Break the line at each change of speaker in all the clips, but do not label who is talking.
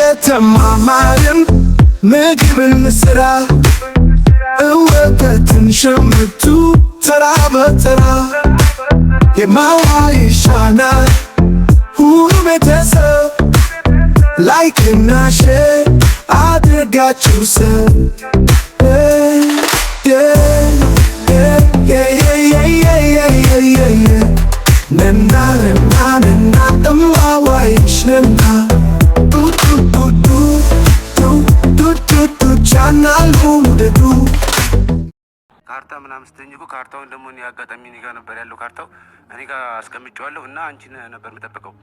እየተማማርን ምግብን ስራ እወተትን ሸምቱ ተራ በተራ የማዋ ይሻናል ሁሉ ቤተሰብ ላይክና ሼር አድርጋችሁ ሰብ
ካርታ ምናምን ስትኝ እኮ ካርታውን ደግሞ እኔ አጋጣሚ እኔ ጋር ነበር ያለው ካርታው እኔ ጋር አስቀምጬዋለሁ እና አንቺን ነበር የምጠብቀው።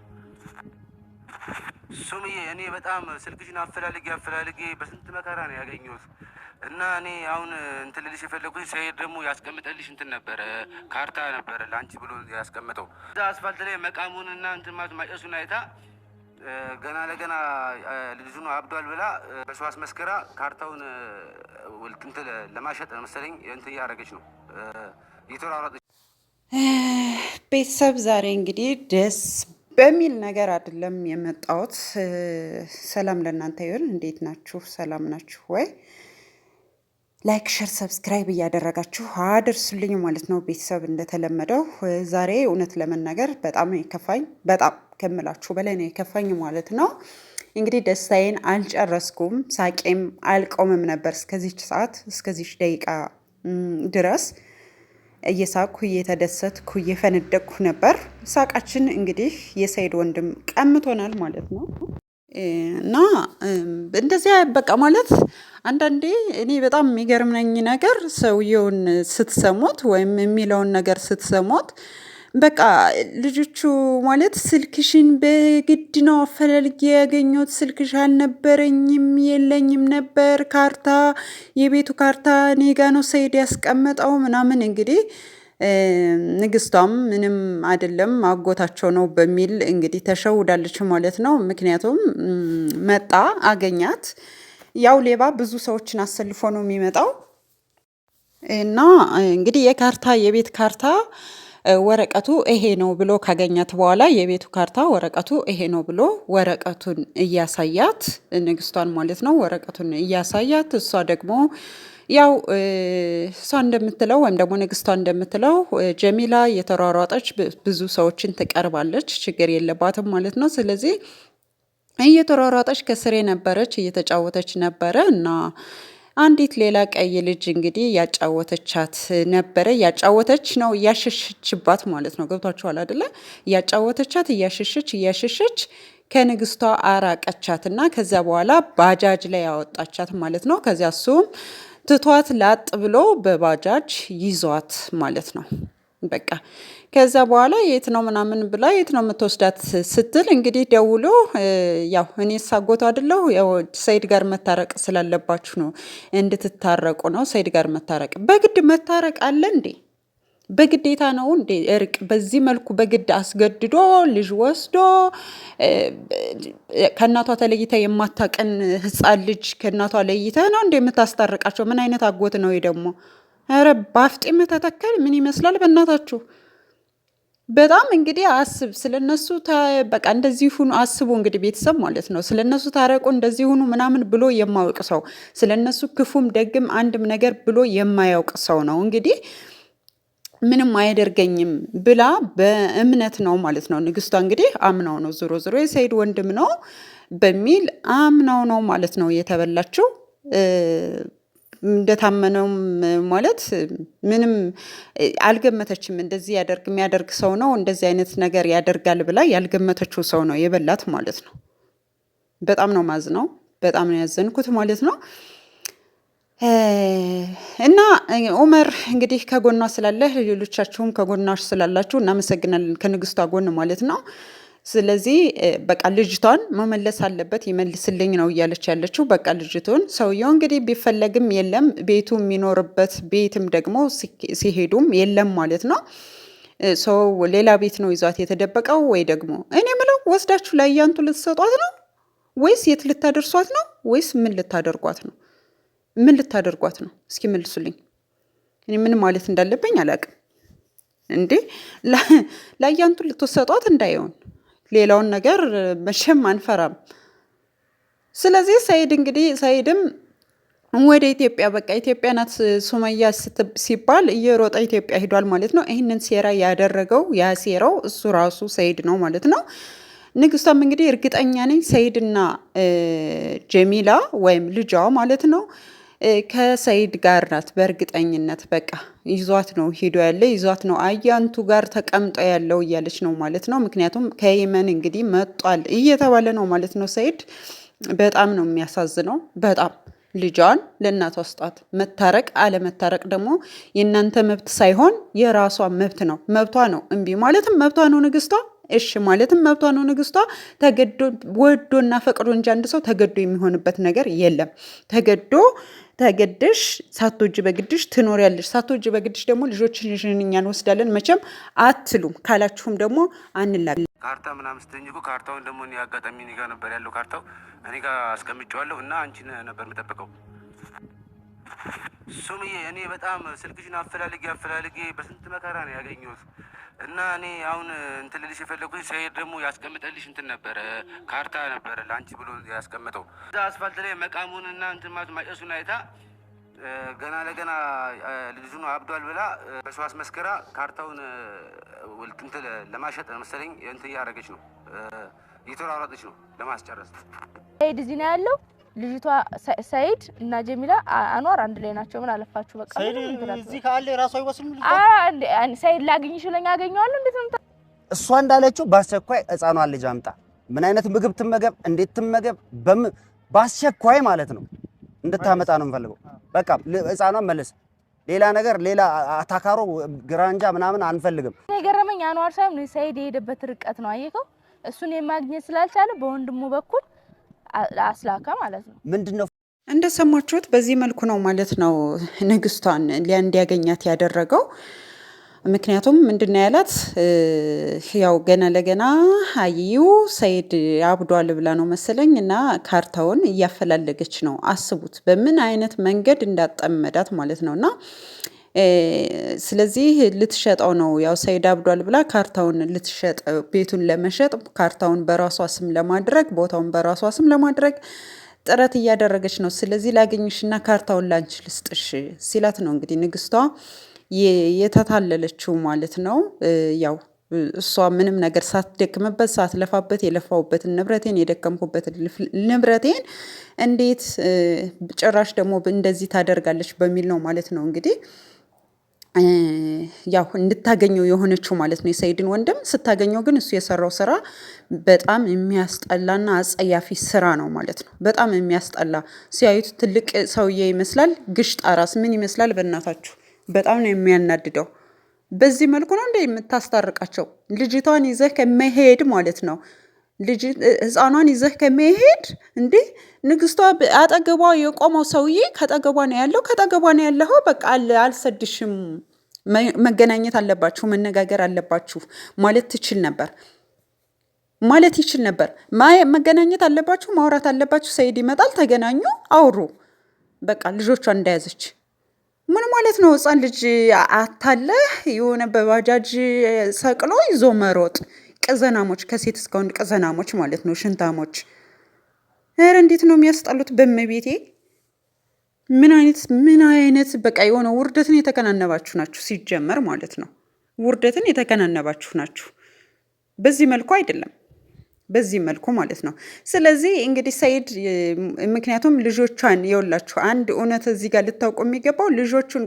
ሱምዬ እኔ በጣም ስልክሽን አፈላልጌ በስንት መከራ ነው ያገኘሁት እና እኔ አሁን እንትን ልልሽ የፈለጉት ሰይድ ደግሞ ያስቀምጠልሽ እንትን ነበረ ካርታ ነበረ ለአንቺ ብሎ ያስቀምጠው እዛ አስፋልት ላይ መቃሙንና እንትን ማለት ማጨሱን አይታ ገና ለገና ልጁ ነው አብዷል ብላ በሰው አስመስከራ ካርታውን እንትን ለማሸጥ መሰለኝ እንትን እያደረገች ነው እየተሯሯጠች።
ቤተሰብ ዛሬ እንግዲህ ደስ በሚል ነገር አይደለም የመጣሁት። ሰላም ለእናንተ ይሁን። እንዴት ናችሁ? ሰላም ናችሁ ወይ? ላይክ፣ ሸር፣ ሰብስክራይብ እያደረጋችሁ አድርሱልኝ ማለት ነው። ቤተሰብ እንደተለመደው ዛሬ እውነት ለመናገር በጣም የከፋኝ በጣም ከምላችሁ በላይ ነው የከፋኝ ማለት ነው። እንግዲህ ደስታዬን አልጨረስኩም፣ ሳቄም አልቆምም ነበር እስከዚች ሰዓት እስከዚች ደቂቃ ድረስ እየሳቅኩ እየተደሰትኩ እየፈነደቅኩ ነበር። ሳቃችን እንግዲህ የሰይድ ወንድም ቀምቶናል ማለት ነው። እና እንደዚያ በቃ ማለት አንዳንዴ እኔ በጣም የሚገርመኝ ነገር ሰውየውን ስትሰሙት ወይም የሚለውን ነገር ስትሰሙት በቃ ልጆቹ ማለት ስልክሽን በግድ ነው አፈላልጌ ያገኘሁት፣ ስልክሽ አልነበረኝም የለኝም ነበር፣ ካርታ የቤቱ ካርታ እኔ ጋ ነው ሰይድ ያስቀመጠው ምናምን። እንግዲህ ንግስቷም ምንም አይደለም አጎታቸው ነው በሚል እንግዲህ ተሸውዳለች ማለት ነው። ምክንያቱም መጣ አገኛት። ያው ሌባ ብዙ ሰዎችን አሰልፎ ነው የሚመጣው እና እንግዲህ የቤት ካርታ ወረቀቱ ይሄ ነው ብሎ ካገኛት በኋላ የቤቱ ካርታ ወረቀቱ ይሄ ነው ብሎ ወረቀቱን እያሳያት ንግስቷን ማለት ነው ወረቀቱን እያሳያት እሷ ደግሞ ያው እሷ እንደምትለው ወይም ደግሞ ንግስቷ እንደምትለው ጀሚላ እየተሯሯጠች ብዙ ሰዎችን ትቀርባለች፣ ችግር የለባትም ማለት ነው። ስለዚህ እየተሯሯጠች ከስሬ ነበረች፣ እየተጫወተች ነበረ እና አንዲት ሌላ ቀይ ልጅ እንግዲህ ያጫወተቻት ነበረ። ያጫወተች ነው እያሸሸችባት ማለት ነው። ገብቷችኋል አይደለ? ያጫወተቻት እያሸሸች ከንግስቷ አራቀቻት እና ከዚያ በኋላ ባጃጅ ላይ ያወጣቻት ማለት ነው። ከዚያ እሱም ትቷት ላጥ ብሎ በባጃጅ ይዟት ማለት ነው። በቃ ከዛ በኋላ የት ነው ምናምን ብላ የት ነው የምትወስዳት ስትል እንግዲህ ደውሎ ያው እኔ ሳጎቱ አይደለሁ ያው ሰይድ ጋር መታረቅ ስላለባችሁ ነው እንድትታረቁ ነው። ሰይድ ጋር መታረቅ በግድ መታረቅ አለ እንዴ? በግዴታ ነው እንዴ እርቅ? በዚህ መልኩ በግድ አስገድዶ ልጅ ወስዶ ከእናቷ ተለይተ የማታቀን ህፃን ልጅ ከእናቷ ለይተ ነው እንዴ የምታስታርቃቸው? ምን አይነት አጎት ነው ደግሞ? ኧረ ባፍጤም ተተከል ምን ይመስላል በእናታችሁ። በጣም እንግዲህ አስብ ስለነሱ በቃ እንደዚህ ሁኑ አስቡ እንግዲህ ቤተሰብ ማለት ነው። ስለነሱ ታረቁ እንደዚህ ሁኑ ምናምን ብሎ የማያውቅ ሰው ስለነሱ ክፉም ደግም አንድም ነገር ብሎ የማያውቅ ሰው ነው እንግዲህ ምንም አያደርገኝም ብላ በእምነት ነው ማለት ነው። ንግስቷ እንግዲህ አምናው ነው ዞሮ ዞሮ የሰይድ ወንድም ነው በሚል አምናው ነው ማለት ነው የተበላችው። እንደታመነውም ማለት ምንም አልገመተችም። እንደዚህ የሚያደርግ ሰው ነው እንደዚህ አይነት ነገር ያደርጋል ብላ ያልገመተችው ሰው ነው የበላት ማለት ነው። በጣም ነው ማዝነው፣ በጣም ነው ያዘንኩት ማለት ነው። እና ኡመር እንግዲህ ከጎኗ ስላለ ሌሎቻችሁም ከጎኗ ስላላችሁ እናመሰግናለን፣ ከንግስቷ ጎን ማለት ነው። ስለዚህ በቃ ልጅቷን መመለስ አለበት ይመልስልኝ ነው እያለች ያለችው። በቃ ልጅቱን ሰውየው እንግዲህ ቢፈለግም የለም፣ ቤቱ የሚኖርበት ቤትም ደግሞ ሲሄዱም የለም ማለት ነው። ሰው ሌላ ቤት ነው ይዟት የተደበቀው ወይ ደግሞ እኔ ምለው ወስዳችሁ ለአያንቱ ልትሰጧት ነው ወይስ የት ልታደርሷት ነው ወይስ ምን ልታደርጓት ነው? ምን ልታደርጓት ነው? እስኪ መልሱልኝ። እኔ ምን ማለት እንዳለብኝ አላውቅም። እንዴ ለአያንቱ ልትሰጧት እንዳይሆን ሌላውን ነገር መቼም አንፈራም። ስለዚህ ሰይድ እንግዲህ ሰይድም ወደ ኢትዮጵያ በቃ ኢትዮጵያ ናት ሱመያ ሲባል እየሮጠ ኢትዮጵያ ሄዷል ማለት ነው። ይህንን ሴራ ያደረገው ያሴራው እሱ ራሱ ሰይድ ነው ማለት ነው። ንግስቷም እንግዲህ እርግጠኛ ነኝ ሰይድና ጀሚላ ወይም ልጇ ማለት ነው ከሰይድ ጋር ናት በእርግጠኝነት። በቃ ይዟት ነው ሄዶ ያለ ይዟት ነው አያንቱ ጋር ተቀምጦ ያለው እያለች ነው ማለት ነው። ምክንያቱም ከየመን እንግዲህ መጧል እየተባለ ነው ማለት ነው። ሰይድ በጣም ነው የሚያሳዝነው በጣም ልጇን ለእናቷ ስጣት። መታረቅ አለመታረቅ ደግሞ የእናንተ መብት ሳይሆን የራሷ መብት ነው። መብቷ ነው። እምቢ ማለትም መብቷ ነው ንግስቷ። እሺ ማለትም መብቷ ነው ንግስቷ። ተገዶ ወዶና ፈቅዶ እንጂ አንድ ሰው ተገዶ የሚሆንበት ነገር የለም። ተገደሽ ሳትወጂ በግድሽ ትኖሪያለሽ። ሳትወጂ በግድሽ ደግሞ ልጆችን እኛ እንወስዳለን መቼም አትሉም። ካላችሁም ደግሞ አንላለን።
ካርታ ምናምን ስትኝ እኮ ካርታውን ደግሞ እኔ አጋጣሚ እኔ ጋር ነበር ያለው ካርታው እኔ ጋር አስቀምጬዋለሁ እና አንቺን ነበር የምጠብቀው። ሱምዬ እኔ በጣም ስልክሽን አፈላልጌ በስንት መከራ ነው ያገኘሁት እና እኔ አሁን እንትን ልልሽ የፈለጉት ሰይድ ደግሞ ያስቀምጠልሽ እንትን ነበረ ካርታ ነበረ ለአንቺ ብሎ ያስቀምጠው እዛ አስፋልት ላይ መቃሙንና እንትን ማጨሱን አይታ ገና ለገና ልጁ ነው አብዷል ብላ በሰው አስመስከራ ካርታውን እንትን ለማሸጥ መሰለኝ እንትን እያደረገች ነው እየተሯሯጠች ነው ለማስጨረስ።
ሰይድ እዚህ ነው ያለው። ልጅቷ ሰይድ እና ጀሚላ አንዋር አንድ ላይ ናቸው። ምን አለፋችሁ በቃ
ሰይድ እዚህ ካለ ራሱ አይወስም ልጅ
ሰይድ ላግኝሽ ለኛ አገኘዋለሁ። እንዴት ነው
እሷ እንዳለችው በአስቸኳይ ህፃኗን ልጅ አምጣ። ምን አይነት ምግብ ትመገብ እንዴት ትመገብ በአስቸኳይ ማለት ነው እንድታመጣ ነው የምፈልገው። በቃ ህፃኗን መልስ። ሌላ ነገር ሌላ አታካሮ ግራንጃ ምናምን አንፈልግም።
የገረመኝ አንዋር ሳይሆን ሰይድ የሄደበት ርቀት ነው። አየከው እሱን የማግኘት ስላልቻለ በወንድሙ በኩል አስላካ ማለት ነው።
ምንድነው
እንደሰማችሁት በዚህ መልኩ ነው ማለት ነው ንግስቷን እንዲያገኛት ያደረገው። ምክንያቱም ምንድነው ያላት ያው ገና ለገና አዩ ሰይድ አብዷል ብላ ነው መሰለኝ እና ካርታውን እያፈላለገች ነው። አስቡት በምን አይነት መንገድ እንዳጠመዳት ማለት ነውና ስለዚህ ልትሸጠው ነው። ያው ሰይድ አብዷል ብላ ካርታውን ልትሸጥ ቤቱን ለመሸጥ ካርታውን በራሷ ስም ለማድረግ ቦታውን በራሷ ስም ለማድረግ ጥረት እያደረገች ነው። ስለዚህ ላገኝሽና ካርታውን ላንቺ ልስጥሽ ሲላት ነው እንግዲህ ንግስቷ የተታለለችው ማለት ነው። ያው እሷ ምንም ነገር ሳትደክምበት ሳትለፋበት የለፋውበትን ንብረቴን የደከምኩበትን ንብረቴን እንዴት ጭራሽ ደግሞ እንደዚህ ታደርጋለች በሚል ነው ማለት ነው እንግዲህ ያው እንድታገኘው የሆነችው ማለት ነው። የሰይድን ወንድም ስታገኘው ግን እሱ የሰራው ስራ በጣም የሚያስጠላና አጸያፊ ስራ ነው ማለት ነው። በጣም የሚያስጠላ ሲያዩት ትልቅ ሰውዬ ይመስላል። ግሽጣ ራስ ምን ይመስላል በእናታችሁ። በጣም ነው የሚያናድደው። በዚህ መልኩ ነው እንደ የምታስታርቃቸው። ልጅቷን ይዘህ ከመሄድ ማለት ነው ህፃኗን ይዘህ ከመሄድ እንዴ ንግስቷ አጠገቧ የቆመው ሰውዬ ከጠገቧ ነው ያለው። ከጠገቧ ነው ያለው። በቃ አልሰድሽም፣ መገናኘት አለባችሁ፣ መነጋገር አለባችሁ ማለት ትችል ነበር ማለት ይችል ነበር። መገናኘት አለባችሁ፣ ማውራት አለባችሁ። ሰይድ ይመጣል፣ ተገናኙ፣ አውሩ። በቃ ልጆቿን እንደያዘች ምን ማለት ነው? ህፃን ልጅ አታለህ የሆነ በባጃጅ ሰቅሎ ይዞ መሮጥ። ቅዘናሞች፣ ከሴት እስከ ወንድ ቅዘናሞች ማለት ነው፣ ሽንታሞች። ኧረ እንዴት ነው የሚያስጠሉት! በመቤቴ ምን አይነት በቃ የሆነ ውርደትን የተከናነባችሁ ናችሁ ሲጀመር ማለት ነው። ውርደትን የተከናነባችሁ ናችሁ። በዚህ መልኩ አይደለም፣ በዚህ መልኩ ማለት ነው። ስለዚህ እንግዲህ ሰይድ ምክንያቱም ልጆቿን የወላችሁ አንድ እውነት እዚህ ጋር ልታውቁ የሚገባው ልጆቹን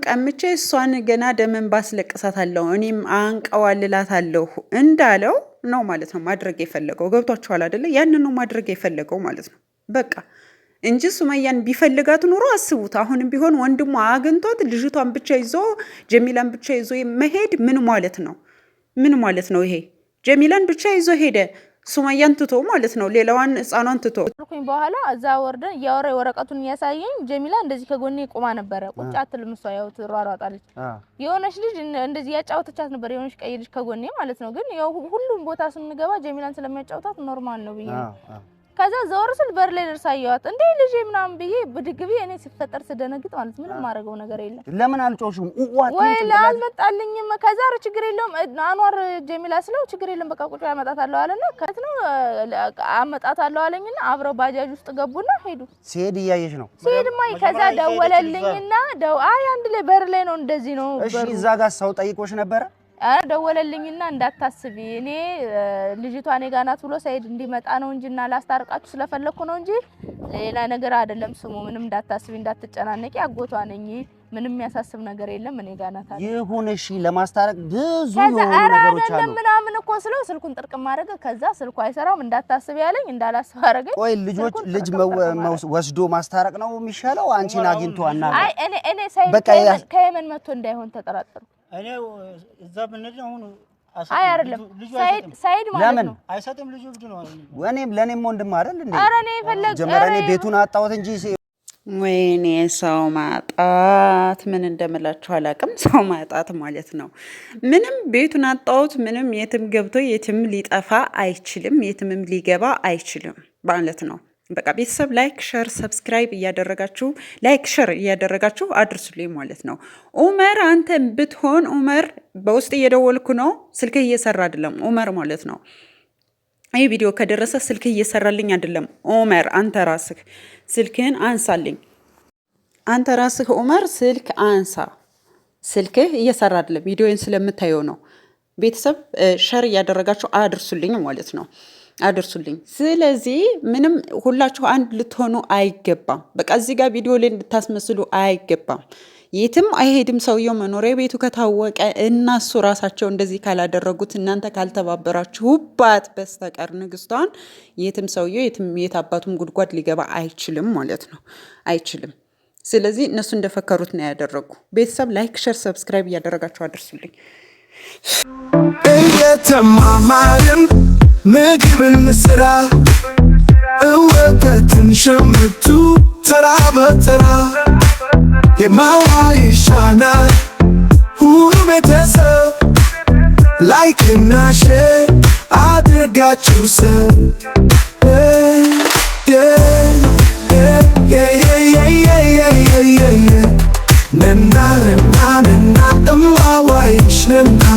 ቀምቼ እሷን ገና ደመን ባስለቅሳታለሁ እኔም አንቀዋልላታለሁ እንዳለው ነው ማለት ነው ማድረግ የፈለገው። ገብቷችኋል አይደለ? ያንን ነው ማድረግ የፈለገው ማለት ነው በቃ እንጂ ሱመያን ቢፈልጋት ኑሮ አስቡት። አሁንም ቢሆን ወንድሟ አግኝቶት ልጅቷን ብቻ ይዞ ጀሚላን ብቻ ይዞ መሄድ ምን ማለት ነው? ምን ማለት ነው ይሄ? ጀሚላን ብቻ ይዞ ሄደ ሱመያን ትቶ ማለት ነው፣ ሌላዋን ህፃኗን ትቶ።
በኋላ እዛ ወርደን እያወራ ወረቀቱን እያሳየኝ ጀሚላ እንደዚህ ከጎኔ ቆማ ነበረ። ቁጭ አትልም እሷ ያው ትሯሯጣለች። የሆነች ልጅ እንደዚህ ያጫወተቻት ነበር፣ የሆነች ቀይ ልጅ ከጎኔ ማለት ነው። ግን ያው ሁሉም ቦታ ስንገባ ጀሚላን ስለሚያጫውታት ኖርማል ነው ብዬ ከዛ ዘወር ስል በር ላይ ደርሳየዋት እንዴ ልጄ ምናምን ብዬ ብድግቢ እኔ ሲፈጠር ስደነግጥ ማለት ምንም ማረገው ነገር የለም።
ለምን አልጮሽም?
ወይ አልመጣልኝም። ከዛ ችግር የለውም አንዋር ጀሚላ ስለው ችግር የለም በቃ ቁጭ አመጣታለሁ አለና ከት ነው አመጣታለሁ አለኝና አብረው ባጃጅ ውስጥ ገቡና ሄዱ።
ሲሄድ እያየሽ ነው?
ሲሄድማ ከዛ ደወለልኝና አይ አንድ ላይ በር ላይ ነው እንደዚህ ነው።
እሺ እዛ ጋር ሰው ጠይቆሽ ነበር?
ደወለልኝና እንዳታስቢ እኔ ልጅቷ እኔ ጋር ናት ብሎ ሳይድ እንዲመጣ ነው እንጂና ላስታርቃችሁ ስለፈለኩ ነው እንጂ ሌላ ነገር አይደለም። ስሙ ምንም እንዳታስቢ እንዳትጨናነቂ አጎቷ ነኝ ምንም የሚያሳስብ ነገር የለም እኔ ጋር ናት አለ።
ይሁን እሺ ለማስታረቅ ብዙ የሆኑ ነገሮች አሉ።
ምናምን እኮ ስለው ስልኩን ጥርቅም ማድረግ ከዛ ስልኩ አይሰራም እንዳታስቢ ያለኝ እንዳላስብ አረገኝ።
ቆይ ልጅ ወስዶ ማስታረቅ ነው የሚሻለው አንቺን አግኝቶ አናገር?
አይ እኔ ሳይድ ከየመን መጥቶ እንዳይሆን ተጠራጠሩ።
እኔ እዛ ብንል አሁን
አይ አይደለም ሳይድ ማለት ነው
አይሰጥም ልጅ ወግድ ነው።
ለኔም ወንድም አይደል እንዴ?
ኧረ እኔ ፈለግ
ጀመረኔ ቤቱን አጣሁት እንጂ
ወይኔ ሰው ማጣት ምን እንደምላችሁ አላውቅም። ሰው ማጣት ማለት ነው ምንም ቤቱን አጣሁት ምንም የትም ገብቶ የትም ሊጠፋ አይችልም፣ የትምም ሊገባ አይችልም ማለት ነው። በቃ ቤተሰብ ላይክ ሼር ሰብስክራይብ እያደረጋችሁ አድርሱልኝ ማለት ነው። ኡመር አንተ ብትሆን ኡመር በውስጥ እየደወልኩ ነው ስልክ እየሰራ አይደለም ኡመር ማለት ነው። ይህ ቪዲዮ ከደረሰ ስልክ እየሰራልኝ አይደለም ኡመር አንተ ራስህ ስልክህን አንሳልኝ። አንተ ራስህ ኡመር ስልክ አንሳ። ስልክህ እየሰራ አይደለም ቪዲዮን ስለምታየው ነው። ቤተሰብ ሼር እያደረጋችሁ አድርሱልኝ ማለት ነው አድርሱልኝ። ስለዚህ ምንም ሁላችሁ አንድ ልትሆኑ አይገባም። በቃ እዚህ ጋር ቪዲዮ ላይ እንድታስመስሉ አይገባም። የትም አይሄድም ሰውየው መኖሪያ ቤቱ ከታወቀ እናሱ ራሳቸው እንደዚህ ካላደረጉት እናንተ ካልተባበራችሁባት በስተቀር ንግስቷን የትም ሰውየው የት አባቱም ጉድጓድ ሊገባ አይችልም ማለት ነው አይችልም። ስለዚህ እነሱ እንደፈከሩት ነው ያደረጉ። ቤተሰብ ላይክ ሼር ሰብስክራይብ እያደረጋችሁ አድርሱልኝ።
እየተማማርን ምግብን ስራ እወተትን ሸምቱ ተራ በተራ የማዋ ይሻናል ሁሉ ቤተሰብ ላይክ እና ሼር አድርጋችሁ ሰብ ነና እማዋ ይሽነና